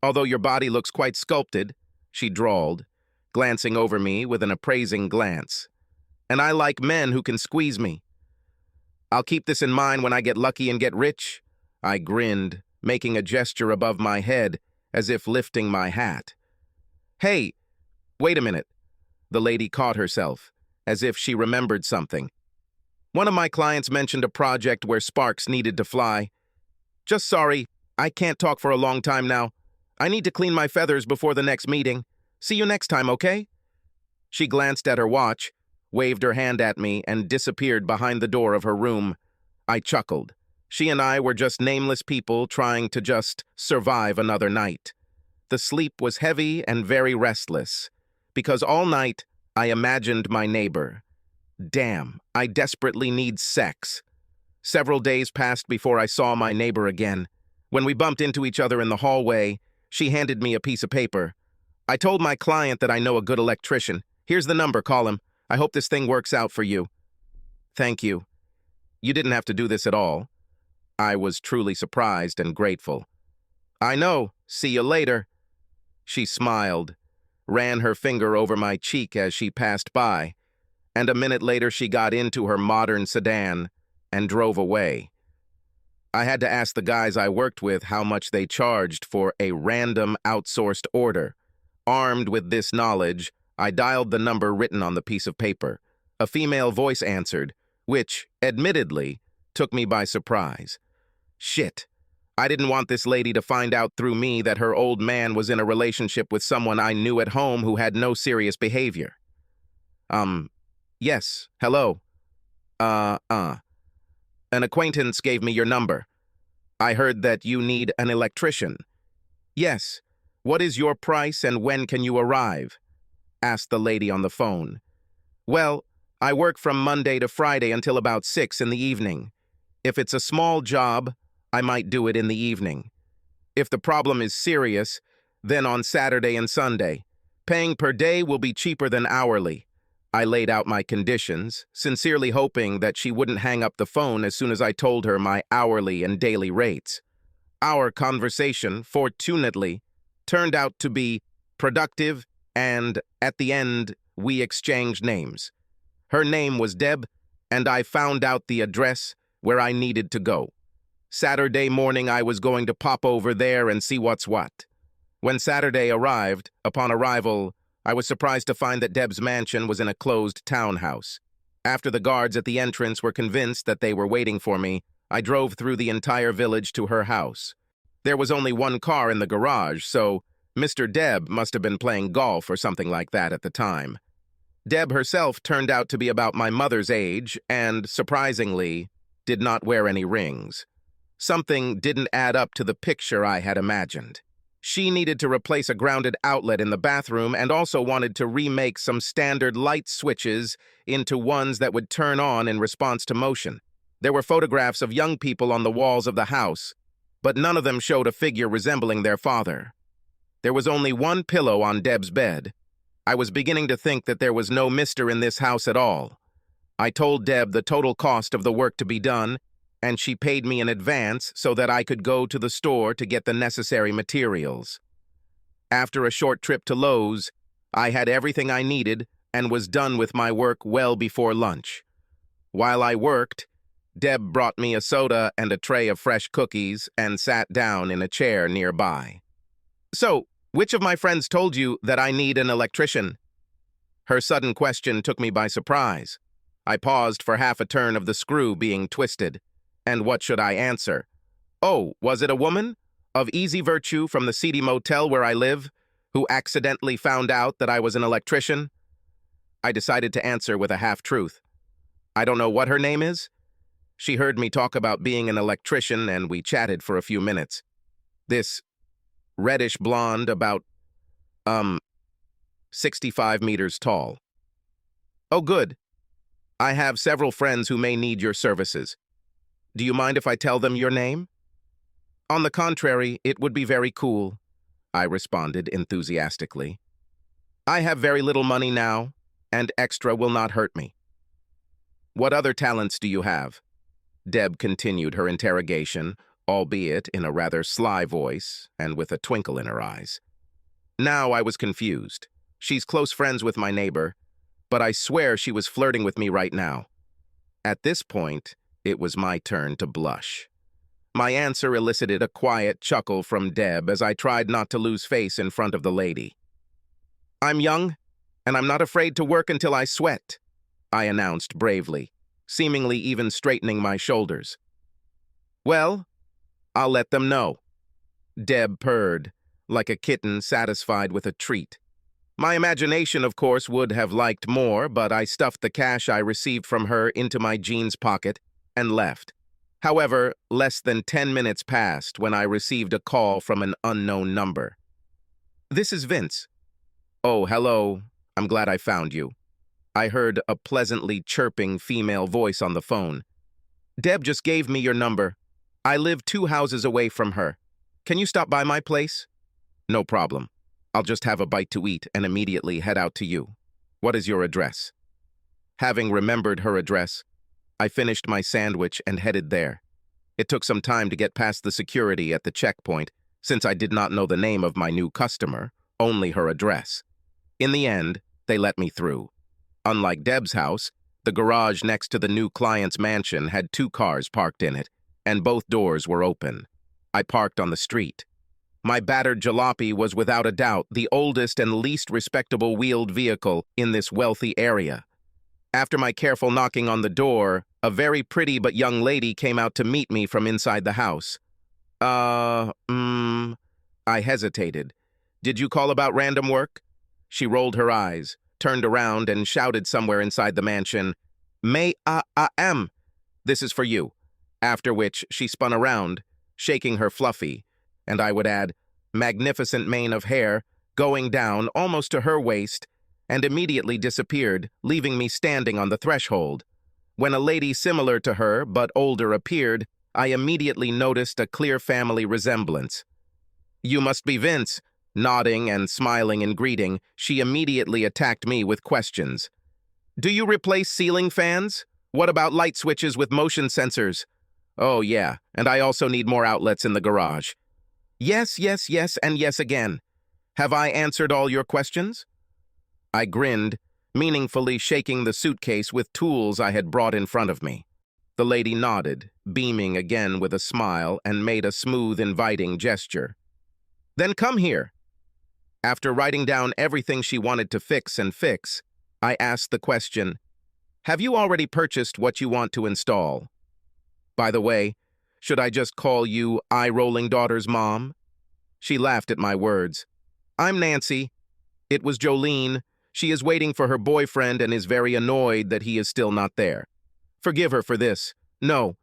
Although your body looks quite sculpted, she drawled, glancing over me with an appraising glance. And I like men who can squeeze me. I'll keep this in mind when I get lucky and get rich. I grinned, making a gesture above my head, as if lifting my hat. Hey, wait a minute. The lady caught herself, as if she remembered something. One of my clients mentioned a project where sparks needed to fly. Just sorry, I can't talk for a long time now. I need to clean my feathers before the next meeting. See you next time, okay? She glanced at her watch, waved her hand at me, and disappeared behind the door of her room. I chuckled. She and I were just nameless people trying to just survive another night. The sleep was heavy and very restless, because all night I imagined my neighbor. Damn, I desperately need sex. Several days passed before I saw my neighbor again. When we bumped into each other in the hallway, she handed me a piece of paper. I told my client that I know a good electrician. Here's the number, call him. I hope this thing works out for you. Thank you. You didn't have to do this at all. I was truly surprised and grateful. I know. See you later. She smiled, ran her finger over my cheek as she passed by, and a minute later she got into her modern sedan and drove away. I had to ask the guys I worked with how much they charged for a random outsourced order. Armed with this knowledge, I dialed the number written on the piece of paper. A female voice answered, which, admittedly, took me by surprise. Shit. I didn't want this lady to find out through me that her old man was in a relationship with someone I knew at home who had no serious behavior. Yes, hello. An acquaintance gave me your number. I heard that you need an electrician. Yes. What is your price and when can you arrive? Asked the lady on the phone. Well, I work from Monday to Friday until about 6 in the evening. If it's a small job, I might do it in the evening. If the problem is serious, then on Saturday and Sunday. Paying per day will be cheaper than hourly. I laid out my conditions, sincerely hoping that she wouldn't hang up the phone as soon as I told her my hourly and daily rates. Our conversation, fortunately, turned out to be productive, and at the end, we exchanged names. Her name was Deb, and I found out the address where I needed to go. Saturday morning, I was going to pop over there and see what's what. When Saturday arrived, upon arrival, I was surprised to find that Deb's mansion was in a closed townhouse. After the guards at the entrance were convinced that they were waiting for me, I drove through the entire village to her house. There was only one car in the garage, so Mr. Deb must have been playing golf or something like that at the time. Deb herself turned out to be about my mother's age and, surprisingly, did not wear any rings. Something didn't add up to the picture I had imagined. She needed to replace a grounded outlet in the bathroom and also wanted to remake some standard light switches into ones that would turn on in response to motion. There were photographs of young people on the walls of the house, but none of them showed a figure resembling their father. There was only one pillow on Deb's bed. I was beginning to think that there was no mister in this house at all. I told Deb the total cost of the work to be done, and she paid me in advance so that I could go to the store to get the necessary materials. After a short trip to Lowe's, I had everything I needed and was done with my work well before lunch. While I worked, Deb brought me a soda and a tray of fresh cookies and sat down in a chair nearby. So, which of my friends told you that I need an electrician? Her sudden question took me by surprise. I paused for half a turn of the screw being twisted. And what should I answer? Oh, was it a woman? Of easy virtue from the seedy motel where I live, who accidentally found out that I was an electrician? I decided to answer with a half-truth. I don't know what her name is. She heard me talk about being an electrician, and we chatted for a few minutes. This reddish blonde, about, 65 meters tall. Oh, good. I have several friends who may need your services. Do you mind if I tell them your name? On the contrary, it would be very cool, I responded enthusiastically. I have very little money now, and extra will not hurt me. What other talents do you have? Deb continued her interrogation, albeit in a rather sly voice and with a twinkle in her eyes. Now I was confused. She's close friends with my neighbor, but I swear she was flirting with me right now. At this point, it was my turn to blush. My answer elicited a quiet chuckle from Deb as I tried not to lose face in front of the lady. I'm young, and I'm not afraid to work until I sweat, I announced bravely, seemingly even straightening my shoulders. Well, I'll let them know. Deb purred, like a kitten satisfied with a treat. My imagination, of course, would have liked more, but I stuffed the cash I received from her into my jeans pocket and left. However, less than 10 minutes passed when I received a call from an unknown number. This is Vince. Oh, hello. I'm glad I found you. I heard a pleasantly chirping female voice on the phone. Deb just gave me your number. I live 2 houses away from her. Can you stop by my place? No problem. I'll just have a bite to eat and immediately head out to you. What is your address? Having remembered her address, I finished my sandwich and headed there. It took some time to get past the security at the checkpoint, since I did not know the name of my new customer, only her address. In the end, they let me through. Unlike Deb's house, the garage next to the new client's mansion had 2 cars parked in it, and both doors were open. I parked on the street. My battered jalopy was without a doubt the oldest and least respectable wheeled vehicle in this wealthy area. After my careful knocking on the door, a very pretty but young lady came out to meet me from inside the house. I hesitated. Did you call about random work? She rolled her eyes, turned around, and shouted somewhere inside the mansion, May I am. This is for you. After which she spun around, shaking her fluffy, and I would add, magnificent mane of hair, going down almost to her waist, and immediately disappeared, leaving me standing on the threshold. When a lady similar to her, but older, appeared, I immediately noticed a clear family resemblance. You must be Vince. Nodding and smiling in greeting, she immediately attacked me with questions. Do you replace ceiling fans? What about light switches with motion sensors? Oh yeah, and I also need more outlets in the garage. Yes, yes, yes, and yes again. Have I answered all your questions? I grinned, meaningfully shaking the suitcase with tools I had brought in front of me. The lady nodded, beaming again with a smile, and made a smooth, inviting gesture. Then come here. After writing down everything she wanted to fix, I asked the question, have you already purchased what you want to install? By the way, should I just call you eye-rolling daughter's mom? She laughed at my words. I'm Nancy. It was Jolene. She is waiting for her boyfriend and is very annoyed that he is still not there. Forgive her for this. No,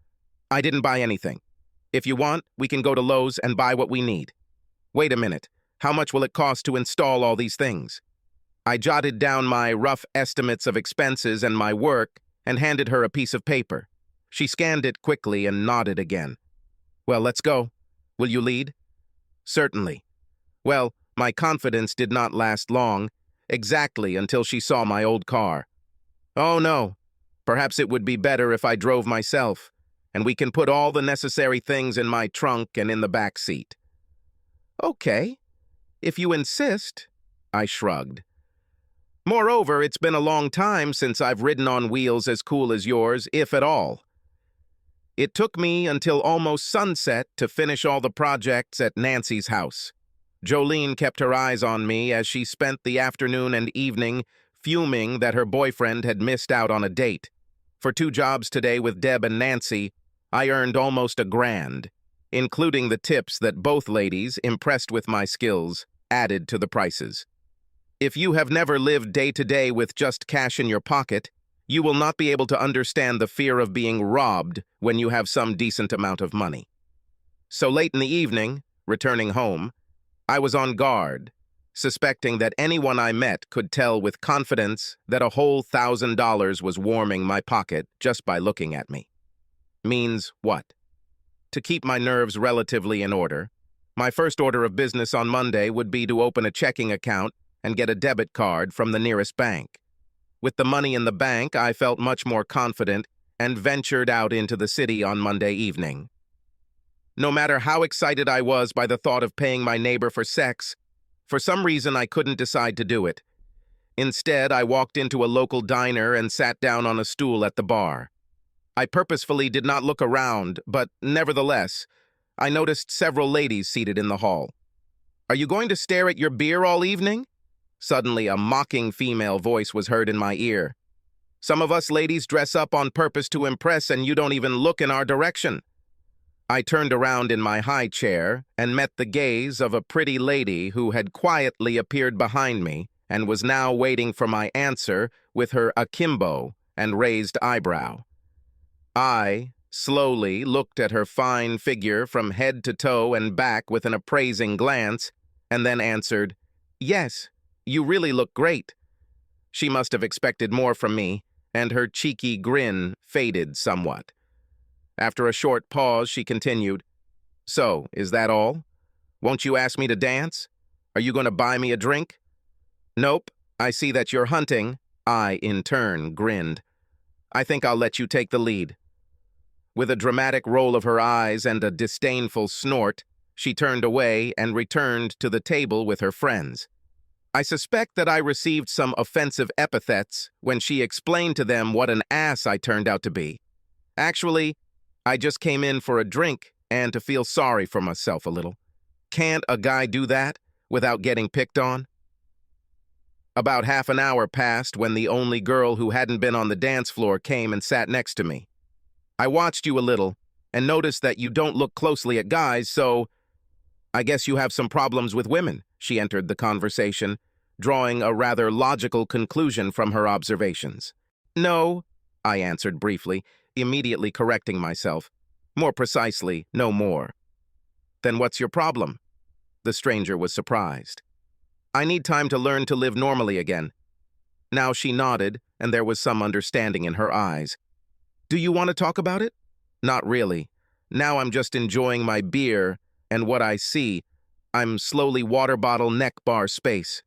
I didn't buy anything. If you want, we can go to Lowe's and buy what we need. Wait a minute. How much will it cost to install all these things? I jotted down my rough estimates of expenses and my work and handed her a piece of paper. She scanned it quickly and nodded again. Well, let's go. Will you lead? Certainly. Well, my confidence did not last long, exactly until she saw my old car. Oh no, perhaps it would be better if I drove myself, and we can put all the necessary things in my trunk and in the back seat. Okay. If you insist, I shrugged. Moreover, it's been a long time since I've ridden on wheels as cool as yours, if at all. It took me until almost sunset to finish all the projects at Nancy's house. Jolene kept her eyes on me as she spent the afternoon and evening fuming that her boyfriend had missed out on a date. For 2 jobs today with Deb and Nancy, I earned almost $1,000. Including the tips that both ladies, impressed with my skills, added to the prices. If you have never lived day to day with just cash in your pocket, you will not be able to understand the fear of being robbed when you have some decent amount of money. So late in the evening, returning home, I was on guard, suspecting that anyone I met could tell with confidence that a whole $1,000 was warming my pocket just by looking at me. Means what? To keep my nerves relatively in order, my first order of business on Monday would be to open a checking account and get a debit card from the nearest bank. With the money in the bank, I felt much more confident and ventured out into the city on Monday evening. No matter how excited I was by the thought of paying my neighbor for sex, for some reason I couldn't decide to do it. Instead, I walked into a local diner and sat down on a stool at the bar. I purposefully did not look around, but nevertheless, I noticed several ladies seated in the hall. Are you going to stare at your beer all evening? Suddenly, a mocking female voice was heard in my ear. Some of us ladies dress up on purpose to impress, and you don't even look in our direction. I turned around in my high chair and met the gaze of a pretty lady who had quietly appeared behind me and was now waiting for my answer with her akimbo and raised eyebrow. I slowly looked at her fine figure from head to toe and back with an appraising glance, and then answered, Yes, you really look great. She must have expected more from me, and her cheeky grin faded somewhat. After a short pause, she continued, So, is that all? Won't you ask me to dance? Are you going to buy me a drink? Nope, I see that you're hunting. I, in turn, grinned. I think I'll let you take the lead. With a dramatic roll of her eyes and a disdainful snort, she turned away and returned to the table with her friends. I suspect that I received some offensive epithets when she explained to them what an ass I turned out to be. Actually, I just came in for a drink and to feel sorry for myself a little. Can't a guy do that without getting picked on? About half an hour passed when the only girl who hadn't been on the dance floor came and sat next to me. I watched you a little and noticed that you don't look closely at guys, so I guess you have some problems with women, she entered the conversation, drawing a rather logical conclusion from her observations. No, I answered briefly, immediately correcting myself. More precisely, no more. Then what's your problem? The stranger was surprised. I need time to learn to live normally again. Now she nodded, and there was some understanding in her eyes. Do you want to talk about it? Not really. Now I'm just enjoying my beer and what I see. I'm slowly water bottle neck bar space.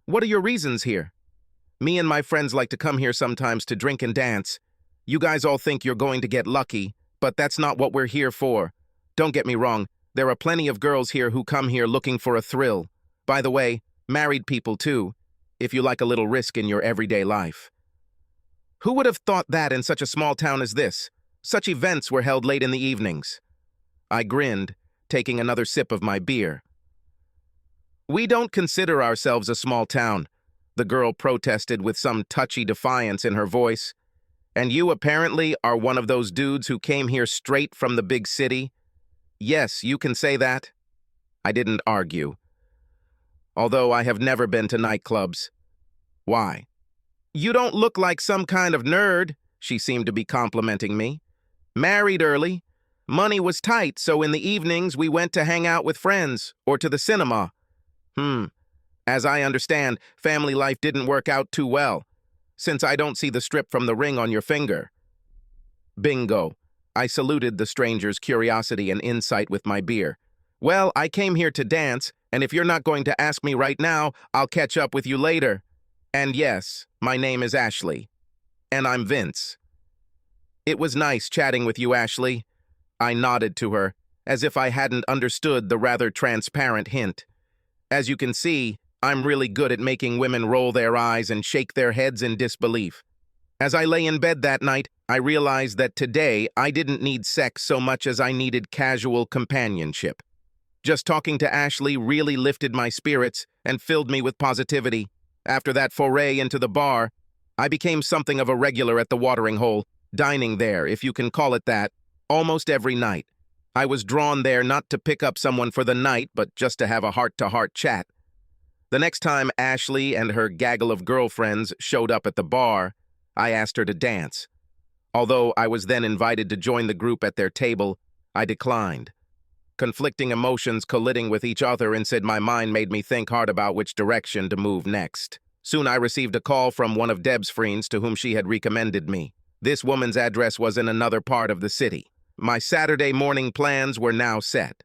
What are your reasons here? Me and my friends like to come here sometimes to drink and dance. You guys all think you're going to get lucky, but that's not what we're here for. Don't get me wrong, there are plenty of girls here who come here looking for a thrill. By the way, married people too, if you like a little risk in your everyday life. Who would have thought that in such a small town as this? Such events were held late in the evenings. I grinned, taking another sip of my beer. We don't consider ourselves a small town, the girl protested with some touchy defiance in her voice. And you apparently are one of those dudes who came here straight from the big city? Yes, you can say that. I didn't argue. Although I have never been to nightclubs. Why? You don't look like some kind of nerd, she seemed to be complimenting me. Married early. Money was tight, so in the evenings we went to hang out with friends or to the cinema. As I understand, family life didn't work out too well, since I don't see the strip from the ring on your finger. Bingo. I saluted the stranger's curiosity and insight with my beer. Well, I came here to dance, and if you're not going to ask me right now, I'll catch up with you later. And yes, my name is Ashley. And I'm Vince. It was nice chatting with you, Ashley. I nodded to her, as if I hadn't understood the rather transparent hint. As you can see, I'm really good at making women roll their eyes and shake their heads in disbelief. As I lay in bed that night, I realized that today I didn't need sex so much as I needed casual companionship. Just talking to Ashley really lifted my spirits and filled me with positivity. After that foray into the bar, I became something of a regular at the watering hole, dining there, if you can call it that, almost every night. I was drawn there not to pick up someone for the night, but just to have a heart-to-heart chat. The next time Ashley and her gaggle of girlfriends showed up at the bar, I asked her to dance. Although I was then invited to join the group at their table, I declined. Conflicting emotions colliding with each other inside my mind made me think hard about which direction to move next. Soon I received a call from one of Deb's friends to whom she had recommended me. This woman's address was in another part of the city. My Saturday morning plans were now set.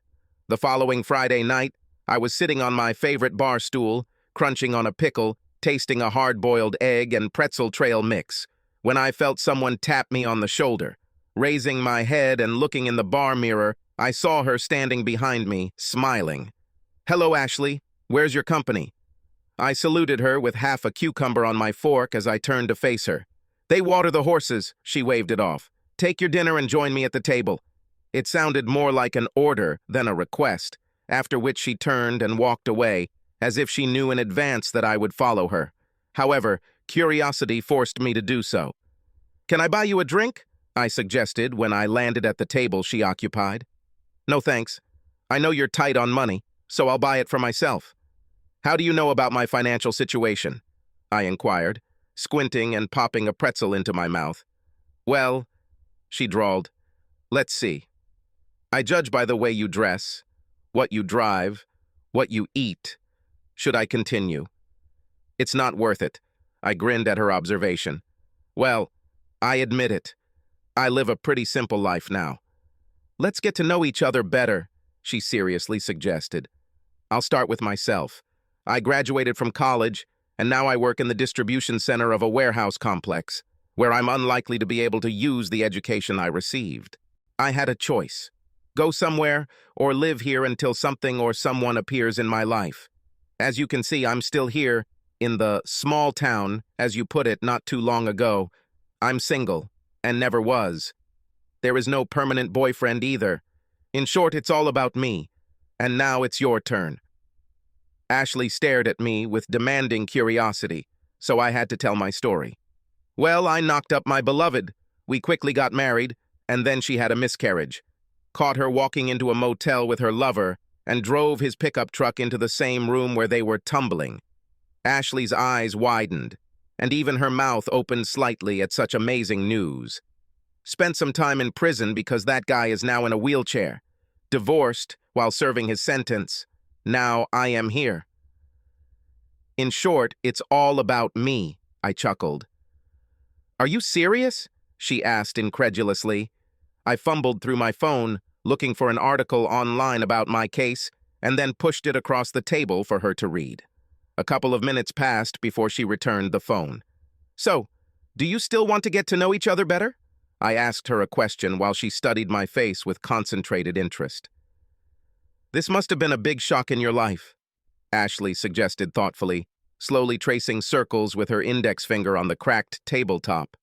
The following Friday night, I was sitting on my favorite bar stool, crunching on a pickle, tasting a hard-boiled egg and pretzel trail mix, when I felt someone tap me on the shoulder. Raising my head and looking in the bar mirror, I saw her standing behind me, smiling. Hello, Ashley. Where's your company? I saluted her with half a cucumber on my fork as I turned to face her. They water the horses, she waved it off. Take your dinner and join me at the table. It sounded more like an order than a request, after which she turned and walked away, as if she knew in advance that I would follow her. However, curiosity forced me to do so. Can I buy you a drink? I suggested when I landed at the table she occupied. No thanks. I know you're tight on money, so I'll buy it for myself. How do you know about my financial situation? I inquired, squinting and popping a pretzel into my mouth. Well, she drawled, let's see. I judge by the way you dress, what you drive, what you eat. Should I continue? It's not worth it. I grinned at her observation. Well, I admit it. I live a pretty simple life now. Let's get to know each other better, she seriously suggested. I'll start with myself. I graduated from college, and now I work in the distribution center of a warehouse complex, where I'm unlikely to be able to use the education I received. I had a choice: go somewhere or live here until something or someone appears in my life. As you can see, I'm still here, in the small town, as you put it not too long ago. I'm single, and never was. There is no permanent boyfriend either. In short, it's all about me. And now it's your turn. Ashley stared at me with demanding curiosity, so I had to tell my story. Well, I knocked up my beloved. We quickly got married, and then she had a miscarriage. Caught her walking into a motel with her lover, and drove his pickup truck into the same room where they were tumbling. Ashley's eyes widened, and even her mouth opened slightly at such amazing news. Spent some time in prison because that guy is now in a wheelchair. Divorced while serving his sentence. Now I am here. In short, it's all about me, I chuckled. Are you serious? She asked incredulously. I fumbled through my phone, looking for an article online about my case, and then pushed it across the table for her to read. A couple of minutes passed before she returned the phone. So, do you still want to get to know each other better? I asked her a question while she studied my face with concentrated interest. This must have been a big shock in your life, Ashley suggested thoughtfully, slowly tracing circles with her index finger on the cracked tabletop.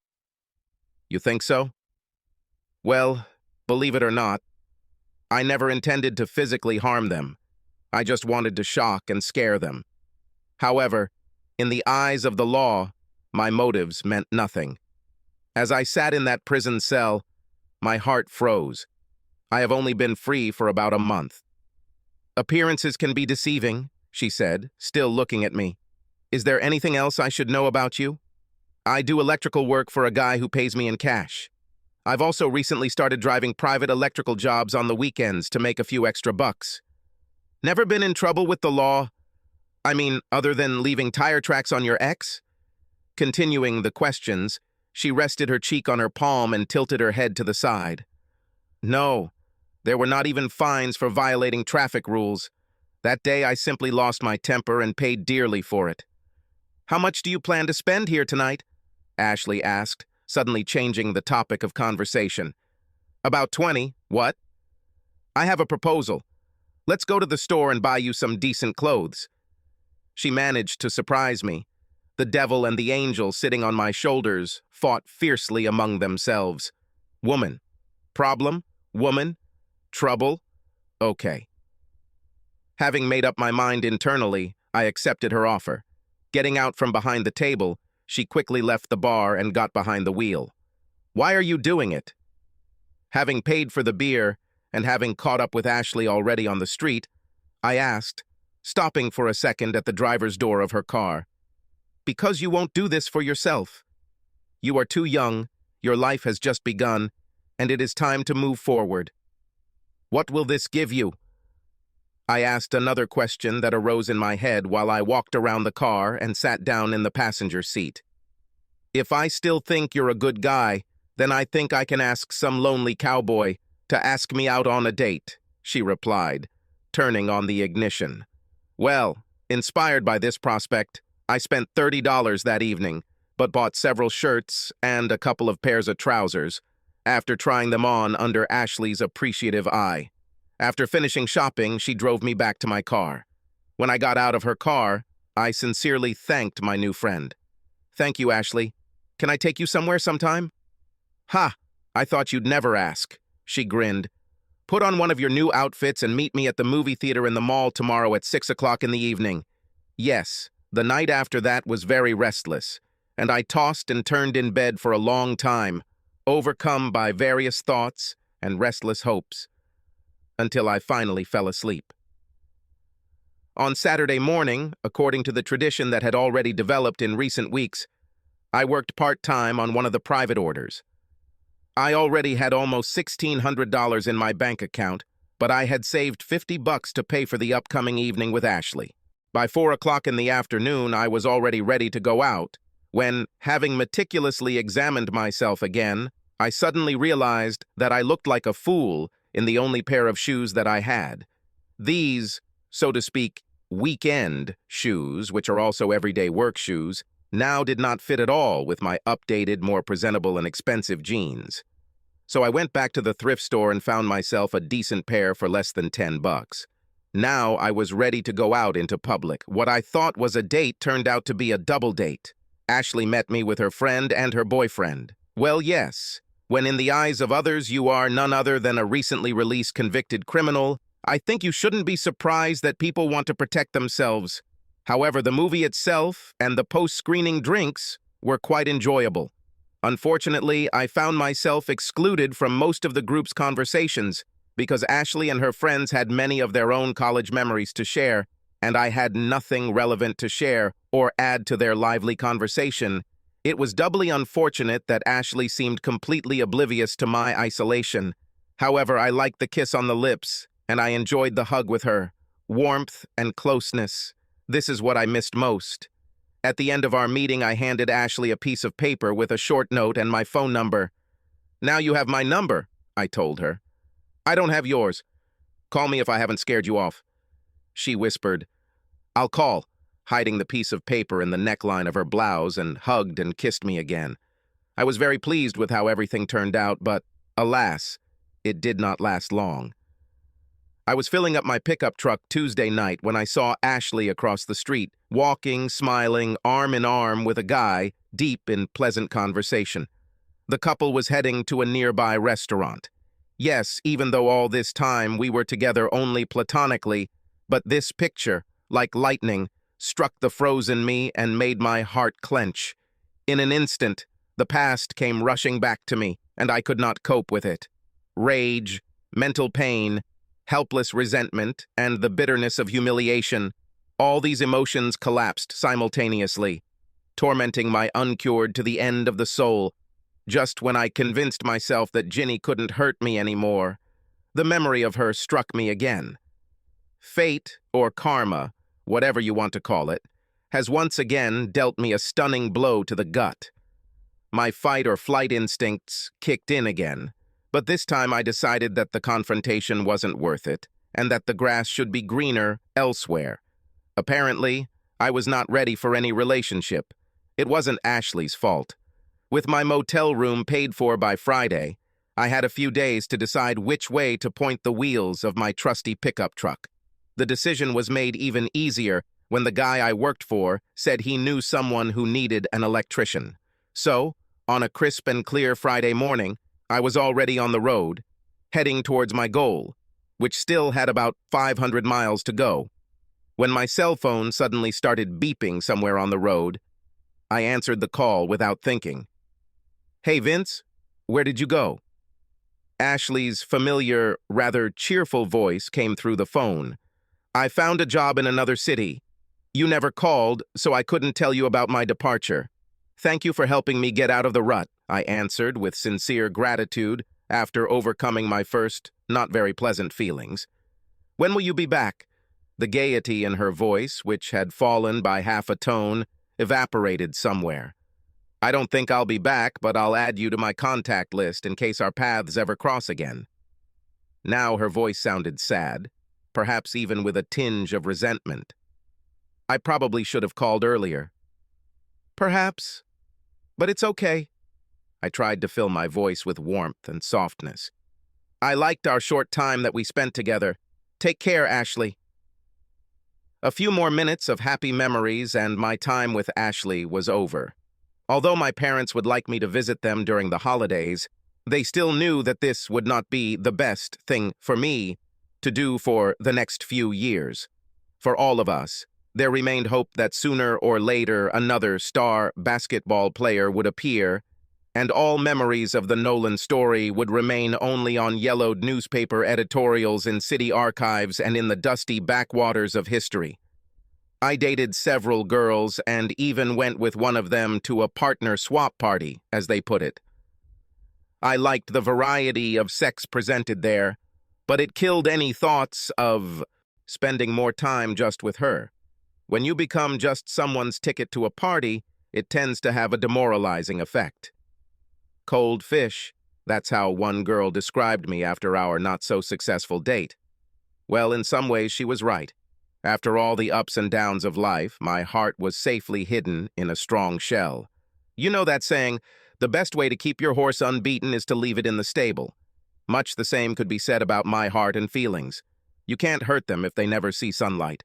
You think so? Well, believe it or not, I never intended to physically harm them. I just wanted to shock and scare them. However, in the eyes of the law, my motives meant nothing. As I sat in that prison cell, my heart froze. I have only been free for about a month. Appearances can be deceiving, she said, still looking at me. Is there anything else I should know about you? I do electrical work for a guy who pays me in cash. I've also recently started driving private electrical jobs on the weekends to make a few extra bucks. Never been in trouble with the law? I mean, other than leaving tire tracks on your ex? Continuing the questions, she rested her cheek on her palm and tilted her head to the side. No, there were not even fines for violating traffic rules. That day I simply lost my temper and paid dearly for it. How much do you plan to spend here tonight? Ashley asked, suddenly changing the topic of conversation. About 20. What? I have a proposal. Let's go to the store and buy you some decent clothes. She managed to surprise me. The devil and the angel sitting on my shoulders fought fiercely among themselves. Woman. Problem? Woman? Trouble? Okay. Having made up my mind internally, I accepted her offer. Getting out from behind the table, she quickly left the bar and got behind the wheel. Why are you doing it? Having paid for the beer, and having caught up with Ashley already on the street, I asked, stopping for a second at the driver's door of her car. Because you won't do this for yourself. You are too young, your life has just begun, and it is time to move forward. What will this give you? I asked another question that arose in my head while I walked around the car and sat down in the passenger seat. If I still think you're a good guy, then I think I can ask some lonely cowboy to ask me out on a date, she replied, turning on the ignition. Well, inspired by this prospect, I spent $30 that evening, but bought several shirts and a couple of pairs of trousers, after trying them on under Ashley's appreciative eye. After finishing shopping, she drove me back to my car. When I got out of her car, I sincerely thanked my new friend. Thank you, Ashley. Can I take you somewhere sometime? Ha! I thought you'd never ask, she grinned. Put on one of your new outfits and meet me at the movie theater in the mall tomorrow at 6 o'clock in the evening. Yes, the night after that was very restless, and I tossed and turned in bed for a long time, overcome by various thoughts and restless hopes, until I finally fell asleep. On Saturday morning, according to the tradition that had already developed in recent weeks, I worked part-time on one of the private orders. I already had almost $1,600 in my bank account, but I had saved $50 to pay for the upcoming evening with Ashley. By 4 o'clock in the afternoon, I was already ready to go out, when, having meticulously examined myself again, I suddenly realized that I looked like a fool in the only pair of shoes that I had. These, so to speak, weekend shoes, which are also everyday work shoes, now did not fit at all with my updated, more presentable and expensive jeans. So I went back to the thrift store and found myself a decent pair for less than $10. Now I was ready to go out into public. What I thought was a date turned out to be a double date. Ashley met me with her friend and her boyfriend. Well, yes. When in the eyes of others you are none other than a recently released convicted criminal, I think you shouldn't be surprised that people want to protect themselves. However, the movie itself and the post-screening drinks were quite enjoyable. Unfortunately, I found myself excluded from most of the group's conversations because Ashley and her friends had many of their own college memories to share, and I had nothing relevant to share or add to their lively conversation. It was doubly unfortunate that Ashley seemed completely oblivious to my isolation. However, I liked the kiss on the lips, and I enjoyed the hug with her. Warmth and closeness. This is what I missed most. At the end of our meeting, I handed Ashley a piece of paper with a short note and my phone number. "Now you have my number," I told her. "I don't have yours. Call me if I haven't scared you off." She whispered, "I'll call," hiding the piece of paper in the neckline of her blouse, and hugged and kissed me again. I was very pleased with how everything turned out, but, alas, it did not last long. I was filling up my pickup truck Tuesday night when I saw Ashley across the street, walking, smiling, arm in arm with a guy, deep in pleasant conversation. The couple was heading to a nearby restaurant. Yes, even though all this time we were together only platonically, but this picture, like lightning, struck the frozen me and made my heart clench. In an instant, the past came rushing back to me, and I could not cope with it. Rage, mental pain, helpless resentment, and the bitterness of humiliation, all these emotions collapsed simultaneously, tormenting my uncured to the end of the soul. Just when I convinced myself that Ginny couldn't hurt me anymore, the memory of her struck me again. Fate, or karma, whatever you want to call it, has once again dealt me a stunning blow to the gut. My fight or flight instincts kicked in again, but this time I decided that the confrontation wasn't worth it, and that the grass should be greener elsewhere. Apparently, I was not ready for any relationship. It wasn't Ashley's fault. With my motel room paid for by Friday, I had a few days to decide which way to point the wheels of my trusty pickup truck. The decision was made even easier when the guy I worked for said he knew someone who needed an electrician. So, on a crisp and clear Friday morning, I was already on the road, heading towards my goal, which still had about 500 miles to go. When my cell phone suddenly started beeping somewhere on the road, I answered the call without thinking. "Hey, Vince, where did you go?" Ashley's familiar, rather cheerful voice came through the phone. "I found a job in another city. You never called, so I couldn't tell you about my departure. Thank you for helping me get out of the rut," I answered with sincere gratitude after overcoming my first, not very pleasant feelings. "When will you be back?" The gaiety in her voice, which had fallen by half a tone, evaporated somewhere. "I don't think I'll be back, but I'll add you to my contact list in case our paths ever cross again." Now her voice sounded sad, perhaps even with a tinge of resentment. "I probably should have called earlier." "Perhaps, but it's okay." I tried to fill my voice with warmth and softness. "I liked our short time that we spent together. Take care, Ashley." A few more minutes of happy memories and my time with Ashley was over. Although my parents would like me to visit them during the holidays, they still knew that this would not be the best thing for me to do for the next few years. For all of us, there remained hope that sooner or later another star basketball player would appear, and all memories of the Nolan story would remain only on yellowed newspaper editorials in city archives and in the dusty backwaters of history. I dated several girls and even went with one of them to a partner swap party, as they put it. I liked the variety of sex presented there, but it killed any thoughts of spending more time just with her. When you become just someone's ticket to a party, it tends to have a demoralizing effect. Cold fish, that's how one girl described me after our not-so-successful date. Well, in some ways she was right. After all the ups and downs of life, my heart was safely hidden in a strong shell. You know that saying, the best way to keep your horse unbeaten is to leave it in the stable. Much the same could be said about my heart and feelings. You can't hurt them if they never see sunlight.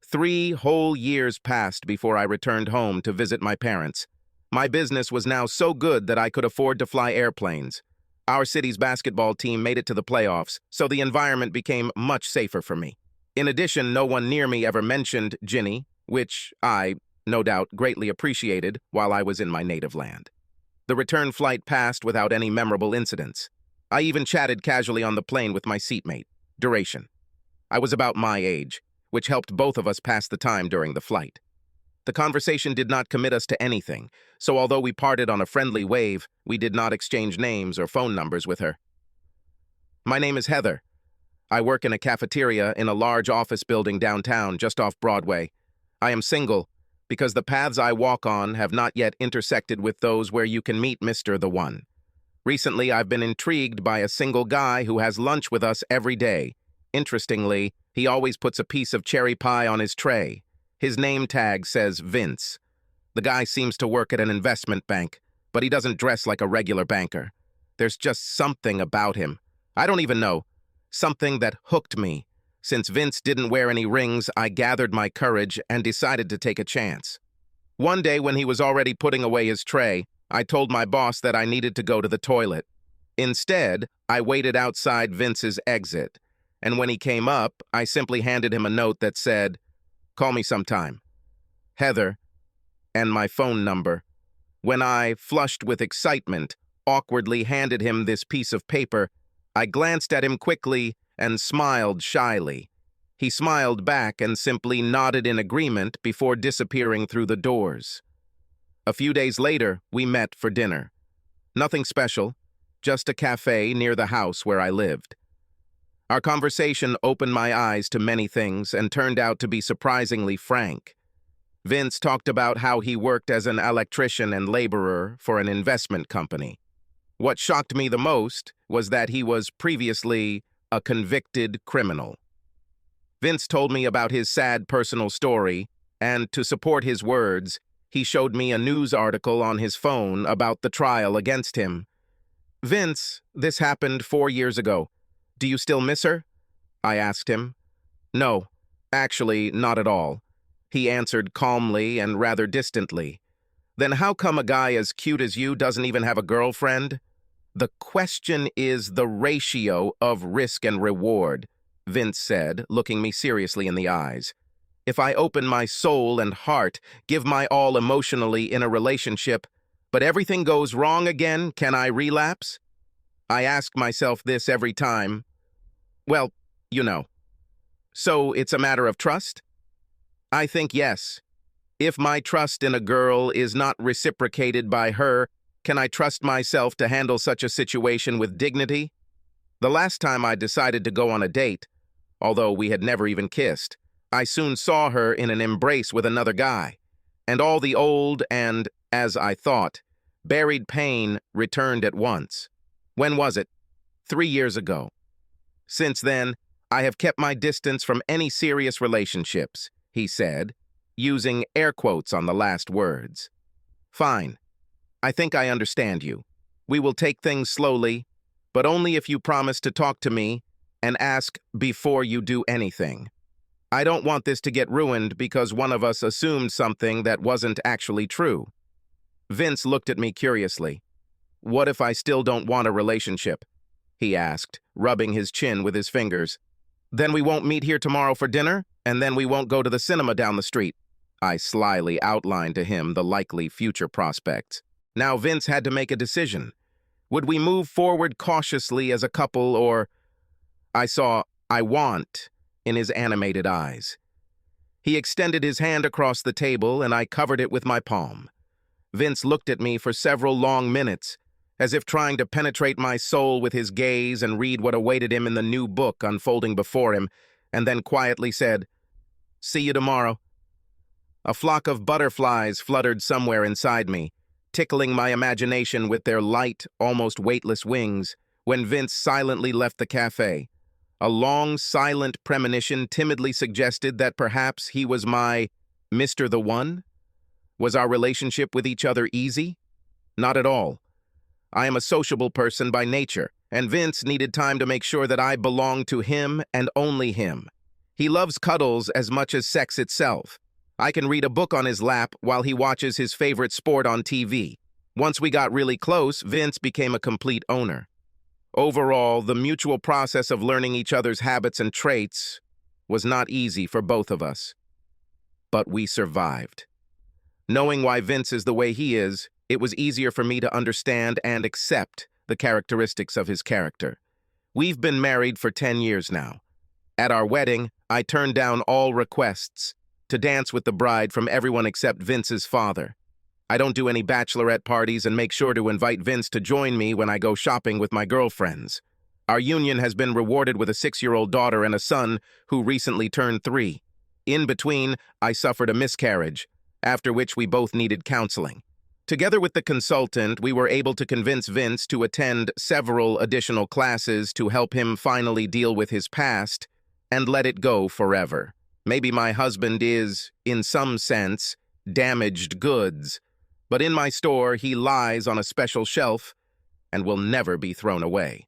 3 whole years passed before I returned home to visit my parents. My business was now so good that I could afford to fly airplanes. Our city's basketball team made it to the playoffs, so the environment became much safer for me. In addition, no one near me ever mentioned Ginny, which I, no doubt, greatly appreciated while I was in my native land. The return flight passed without any memorable incidents. I even chatted casually on the plane with my seatmate, Duration. I was about my age, which helped both of us pass the time during the flight. The conversation did not commit us to anything, so although we parted on a friendly wave, we did not exchange names or phone numbers with her. My name is Heather. I work in a cafeteria in a large office building downtown just off Broadway. I am single because the paths I walk on have not yet intersected with those where you can meet Mr. the One. Recently, I've been intrigued by a single guy who has lunch with us every day. Interestingly, he always puts a piece of cherry pie on his tray. His name tag says Vince. The guy seems to work at an investment bank, but he doesn't dress like a regular banker. There's just something about him. I don't even know. Something that hooked me. Since Vince didn't wear any rings, I gathered my courage and decided to take a chance. One day when he was already putting away his tray, I told my boss that I needed to go to the toilet. Instead, I waited outside Vince's exit, and when he came up, I simply handed him a note that said, "Call me sometime. Heather," and my phone number. When I, flushed with excitement, awkwardly handed him this piece of paper, I glanced at him quickly and smiled shyly. He smiled back and simply nodded in agreement before disappearing through the doors. A few days later, we met for dinner. Nothing special, just a cafe near the house where I lived. Our conversation opened my eyes to many things and turned out to be surprisingly frank. Vince talked about how he worked as an electrician and laborer for an investment company. What shocked me the most was that he was previously a convicted criminal. Vince told me about his sad personal story, and to support his words, he showed me a news article on his phone about the trial against him. "Vince, this happened 4 years ago. Do you still miss her?" I asked him. "No, actually, not at all," he answered calmly and rather distantly. "Then how come a guy as cute as you doesn't even have a girlfriend?" "The question is the ratio of risk and reward," Vince said, looking me seriously in the eyes. "If I open my soul and heart, give my all emotionally in a relationship, but everything goes wrong again, can I relapse?" I ask myself this every time. Well, you know. So it's a matter of trust? I think yes. If my trust in a girl is not reciprocated by her, can I trust myself to handle such a situation with dignity? The last time I decided to go on a date, although we had never even kissed, I soon saw her in an embrace with another guy, and all the old and, as I thought, buried pain returned at once. When was it? 3 years ago. Since then, I have kept my distance from any serious relationships, he said, using air quotes on the last words. Fine. I think I understand you. We will take things slowly, but only if you promise to talk to me and ask before you do anything. I don't want this to get ruined because one of us assumed something that wasn't actually true. Vince looked at me curiously. "What if I still don't want a relationship?" he asked, rubbing his chin with his fingers. "Then we won't meet here tomorrow for dinner, and then we won't go to the cinema down the street." I slyly outlined to him the likely future prospects. Now Vince had to make a decision. Would we move forward cautiously as a couple, or... I saw "I want" in his animated eyes. He extended his hand across the table, and I covered it with my palm. Vince looked at me for several long minutes, as if trying to penetrate my soul with his gaze and read what awaited him in the new book unfolding before him, and then quietly said, "See you tomorrow." A flock of butterflies fluttered somewhere inside me, tickling my imagination with their light, almost weightless wings, when Vince silently left the cafe. A long, silent premonition timidly suggested that perhaps he was my Mr. the One? Was our relationship with each other easy? Not at all. I am a sociable person by nature, and Vince needed time to make sure that I belonged to him and only him. He loves cuddles as much as sex itself. I can read a book on his lap while he watches his favorite sport on TV. Once we got really close, Vince became a complete owner. Overall, the mutual process of learning each other's habits and traits was not easy for both of us. But we survived. Knowing why Vince is the way he is, it was easier for me to understand and accept the characteristics of his character. We've been married for 10 years now. At our wedding, I turned down all requests to dance with the bride from everyone except Vince's father. I don't do any bachelorette parties and make sure to invite Vince to join me when I go shopping with my girlfriends. Our union has been rewarded with a 6-year-old daughter and a son who recently turned 3. In between, I suffered a miscarriage, after which we both needed counseling. Together with the consultant, we were able to convince Vince to attend several additional classes to help him finally deal with his past and let it go forever. Maybe my husband is, in some sense, damaged goods, but in my store he lies on a special shelf and will never be thrown away.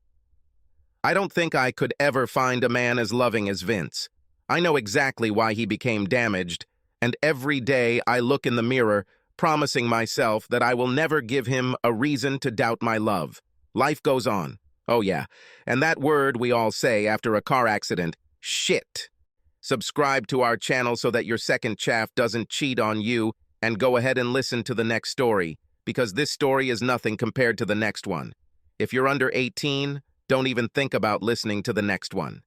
I don't think I could ever find a man as loving as Vince. I know exactly why he became damaged, and every day I look in the mirror, promising myself that I will never give him a reason to doubt my love. Life goes on. Oh yeah, and that word we all say after a car accident, shit. Subscribe to our channel so that your second chaff doesn't cheat on you, and go ahead and listen to the next story, because this story is nothing compared to the next one. If you're under 18, don't even think about listening to the next one.